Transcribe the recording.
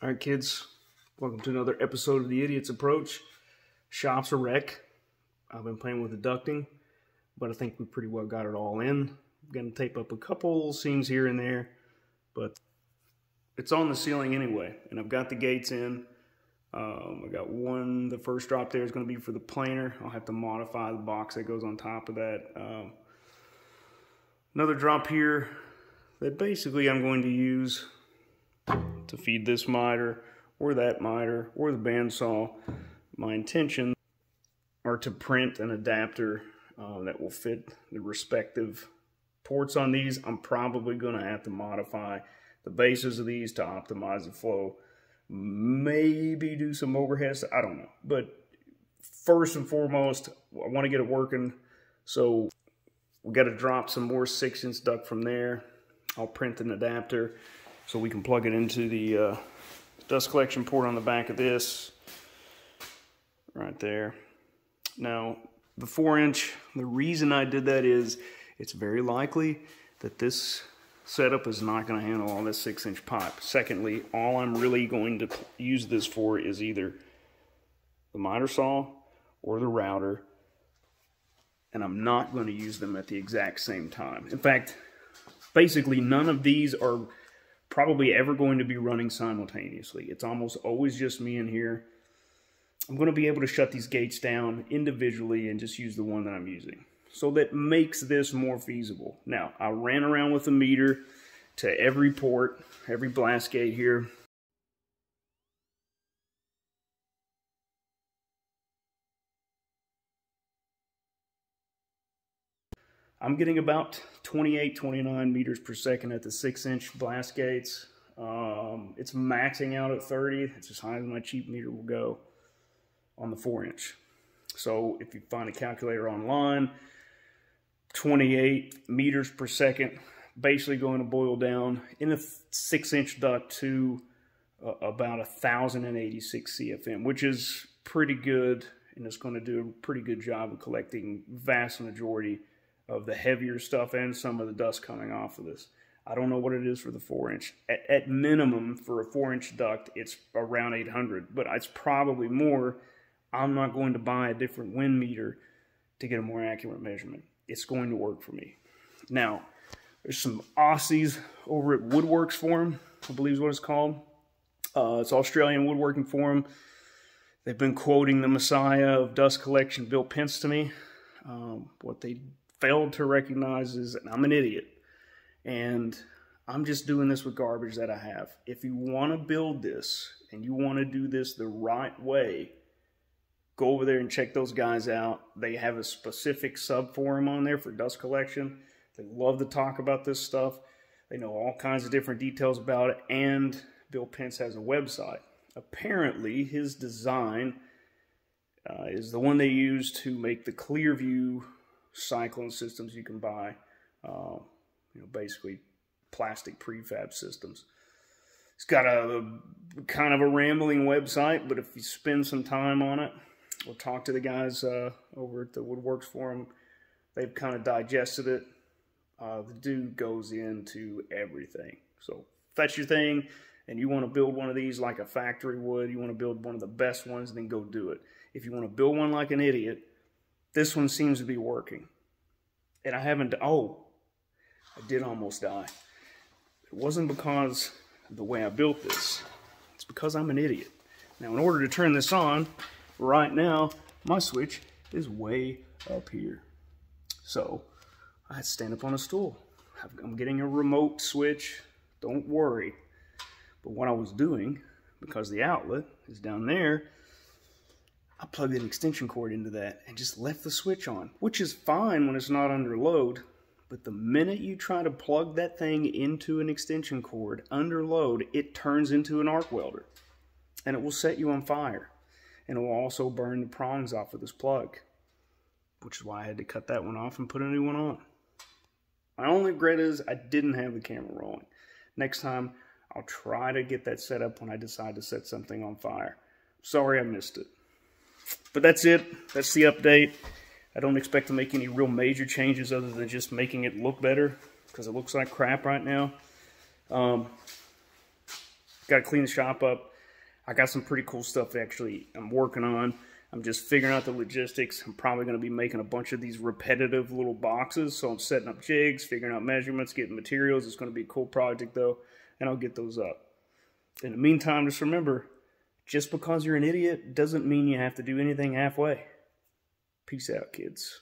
All right, kids, welcome to another episode of the Idiot's Approach. Shop's a wreck. I've been playing with the ducting, but I think we pretty well got it all in. I'm going to tape up a couple seams here and there, but it's on the ceiling anyway, and I've got the gates in. I got one, the first drop there is going to be for the planer. I'll have to modify the box that goes on top of that. Another drop here that basically I'm going to use to feed this miter or that miter or the bandsaw. My intention are to print an adapter that will fit the respective ports on these. I'm probably going to have to modify the bases of these to optimize the flow. Maybe do some overheads, I don't know. But first and foremost, I want to get it working. So we got to drop some more 6-inch duct from there. I'll print an adapter so we can plug it into the dust collection port on the back of this. Right there. Now, the 4-inch, the reason I did that is it's very likely that this setup is not going to handle all this 6-inch pipe. Secondly, all I'm really going to use this for is either the miter saw or the router, and I'm not going to use them at the exact same time. In fact, basically none of these are probably ever going to be running simultaneously. It's almost always just me in here. I'm going to be able to shut these gates down individually and just use the one that I'm using. So that makes this more feasible. Now, I ran around with a meter to every port, every blast gate here. I'm getting about 28, 29 meters per second at the 6-inch blast gates. It's maxing out at 30. It's as high as my cheap meter will go on the 4-inch. So if you find a calculator online, 28 meters per second, basically going to boil down in a 6-inch duct to about 1,086 CFM, which is pretty good, and it's going to do a pretty good job of collecting vast majority of the heavier stuff and some of the dust coming off of this. I don't know what it is for the 4-inch. At minimum, for a 4-inch duct, it's around 800, but it's probably more. I'm not going to buy a different wind meter to get a more accurate measurement. It's going to work for me. Now, there's some Aussies over at Woodworks Forum, I believe is what it's called. It's Australian Woodworking Forum. They've been quoting the messiah of dust collection, Bill Pentz, to me. What they failed to recognize is that I'm an idiot. And I'm just doing this with garbage that I have. If you want to build this and you want to do this the right way, go over there and check those guys out. They have a specific sub-forum on there for dust collection. They love to talk about this stuff. They know all kinds of different details about it. And Bill Pentz has a website. Apparently, his design is the one they use to make the Clearview cyclone systems you can buy. Basically plastic prefab systems. It's got a kind of a rambling website, but if you spend some time on it, we'll talk to the guys over at the Woodworks Forum. They've kind of digested it. The dude goes into everything. So if that's your thing and you want to build one of these like a factory would, you want to build one of the best ones, then go do it. If you want to build one like an idiot, this one seems to be working. And I haven't, I did almost die. It wasn't because of the way I built this. It's because I'm an idiot. Now, in order to turn this on, right now, my switch is way up here. So, I had to stand up on a stool. I'm getting a remote switch, don't worry. But what I was doing, because the outlet is down there, I plugged an extension cord into that and just left the switch on, which is fine when it's not under load. But the minute you try to plug that thing into an extension cord under load, it turns into an arc welder. And it will set you on fire. And it will also burn the prongs off of this plug, which is why I had to cut that one off and put a new one on. My only regret is I didn't have the camera rolling. Next time, I'll try to get that set up when I decide to set something on fire. Sorry I missed it. But that's it. That's the update. I don't expect to make any real major changes other than just making it look better, because it looks like crap right now. Got to clean the shop up. I got some pretty cool stuff actually I'm working on. I'm just figuring out the logistics. I'm probably going to be making a bunch of these repetitive little boxes. So I'm setting up jigs, figuring out measurements, getting materials. It's going to be a cool project though, and I'll get those up. In the meantime, just remember, just because you're an idiot doesn't mean you have to do anything halfway. Peace out, kids.